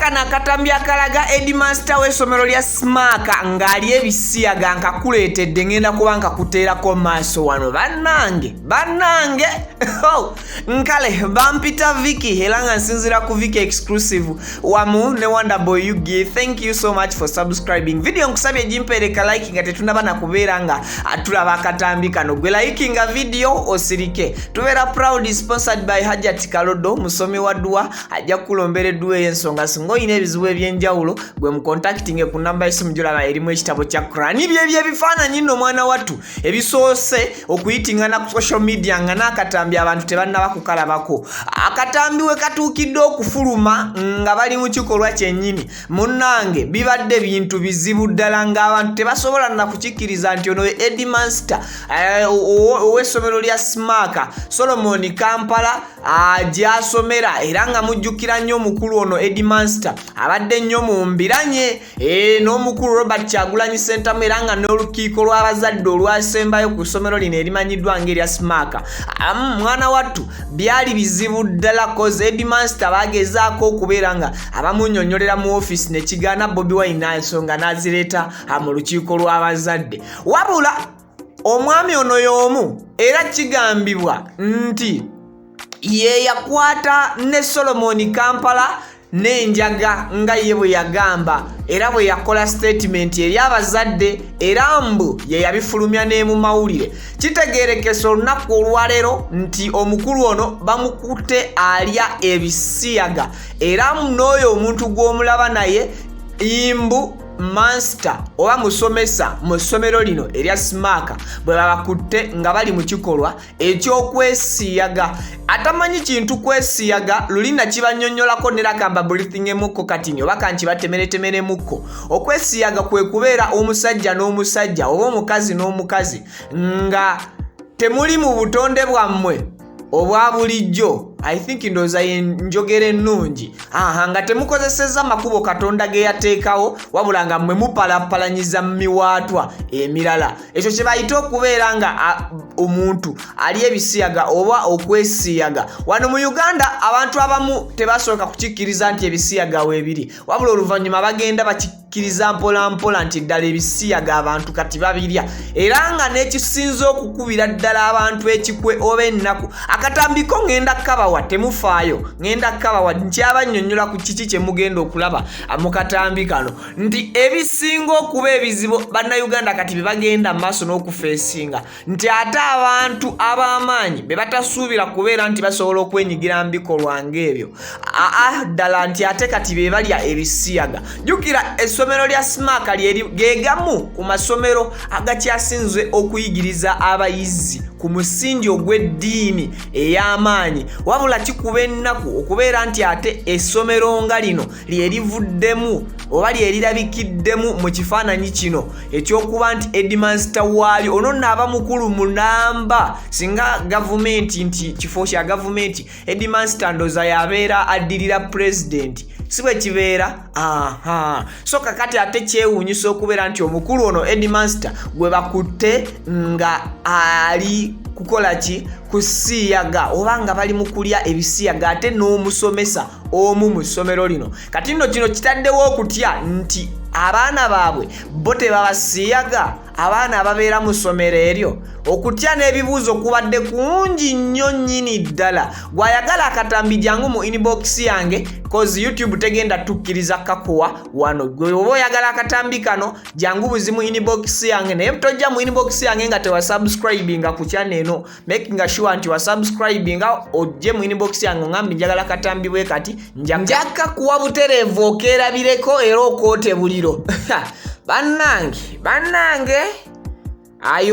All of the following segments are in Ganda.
Nakana akatambi akalaga headmaster w'essomero lya S.M.A.C.H ng'ali Evisiyaga nkakuleetedde ngenda kuba nkakuteerako maaso wano bannange nkale bampita Vicky era nga nsinzira ku Vicky exclusive wamu ne Wonderboy Yugi. Thank you so much for subscribing. Video nkusabye jimpereka like nga tetunaba na kubeera nga atulaba akatambi kano gwe like nga video osirike. Tubeera proud sponsored by Hajati Kalodo musomi wa dua ajja kulombera dua y'ensonga singo ine ebizibu ebyenjawulo gwe mu contacting ku namba esimu julaba erimu ekitabo kya Quran bye bifaananyi nno mwana wattu ebisoose okuyitingana ku social media nga n'akatambi abantu tebannaba kukalabako. Akatambi we katuukidde okufuluma nga bali mu kikolwa kyennyini munnange bibadde bintu bizibu ddala ng'abantu tebasobola na kukikkiriza nti ono headmaster ow'essomero lya S.M.A.C.H Solomon Kampala gy'asomera era nga mujjukira nnyo omukulu ono headmaster abadde nnyo mu mbiranye n'omukulu Robert Kyagulanyi Ssentamu era nga n'olukiiko lw'abazadde olwasembayo ku ssomero lino erimanyiddwa ng'erya S.M.A.C.H. Mwana wattu byali bizibu ddala koze headmaster bagezaako okubeera nga abamunnyonnyolera mu office ne kigaana Bobi Wine ensonga n'azireeta mu lukiiko lw'abazadde wabula omwami ono y'omu era kigambibwa nti ye yakwata ne Solomon Kampala n'enjaga nga ye bwe yagamba era bwe yakola statement eri abazadde era mbu ye yabifulumya ne mu mawulire. Kitegeerekesa olunaku olwaleero nti omukulu ono bamukutte Alya Evisiyaga era n'oyo omuntu gw'omulaba naye imbu Master oba Musomesa mu ssomero lino erya S.M.A.C.H bwe babakutte nga bali mu kikolwa eky'okwesiyaga. Atamanyi kintu kwesiyaga lulina kibannyonnyolako nerakamba breathing emukko katini oba kankibatemeretemere mukko. Okwesiyaga kwe kubeera omusajja n'omusajja oba omukazi n'omukazi nga temuli mu butonde bwammwe obwa bulijjo. I think ndoza njogere nnungi nga temukozeseza makubo Katonda ge yateekawo wabula nga mmwe mupalapalanyiza miwaatwa emirala. Ekyo kye bayita okubeera nga omuntu ali Evisiyaga oba okwesiyaga. Wano mu Uganda abantu abamu tebasooka kukikkiriza nti Evisiyaga weebiri wabula oluvannyuma bagenda bakikkiriza mpola nti ddala Evisiyaga abantu kati babirya era nga n'ekisinza okukubira ddala abantu ekikwe oba ennaku akatambiko ngenda kabawa temufaayo ngenda kabawa nkyabannyonnyola ku kiki kye mugenda okulaba mu katambi kano nti ebisinga okuba ebizibu bannayuganda kati bebagenda maaso n'okufeesinga nti ate abantu ab'amaanyi be batasuubira kubeera nti basobola okwenyigira mu bikolwa ng'ebyo ddala nti ate kati be balya Evisiyaga. Jjukira essomero lya S.M.A.C.H geegamu ku masomero agakyasinze okuyigiriza abayizi ku musingi ogw'eddiini ey'amaanyi wabula kikuba ennaku okubeera nti ate essomero nga lino lyerivuddemu oba lyerirabikiddemu mu kifaananyi kino ekyokuba nti headmaster waalyo ono naaba mukulu mu namba singa gavumenti nti kifo kya gavumenti headmaster ndoza yabeera addirira president si bwe kibeera. So kakati ate kyewuunyisa okubeera nti omukulu ono headmaster gwe bakutte nga ali kukola ki kusiyaga oba nga bali mu kulya Evisiyaga ate n'omusomesa omu mu ssomero lino. Kati nno kino kitaddewo okutya nti abaana baabwe bo tebabasiyaga abaana ababeera mu ssomero eryo. Okutya n'ebibuuzo kubadde kungi nnyo nnyini ddala. Gwayagala akatambi jangu mu inbox yange cause YouTube tegenda tukkiriza kakuwa wano. Gwe oba oyagala akatambi kano jangu buzi mu inbox yange naye tojja mu inbox yange nga tewasubscribinga ku channel eno making sure nti wasubscribinga ojje mu inbox yange ngambi njagala akatambi bwe kati njaka kuwa buterevu okeerabireko era okoote buliro. Bannange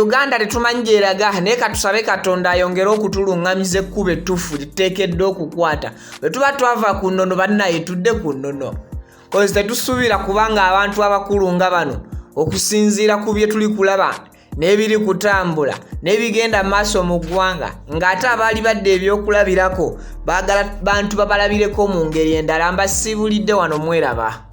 Uganda tetumanyi gyeraga naye katusabe Katonda ayongere okutuluŋŋamiza ekkubo ettuufu liteekeddwa okukwata. Bwe tuba twava ku nnono bannaye tudde ku nnono kozi tetusuubira kubanga abantu abakulu nga bano okusinziira ku bye tuli kulaba n'ebiri kutambula n'ebigenda maaso mu ggwanga ng'ate abaali badde ebyokulabirako baagala bantu babalabireko mu ngeri endala mbasiibulidde wano mweraba.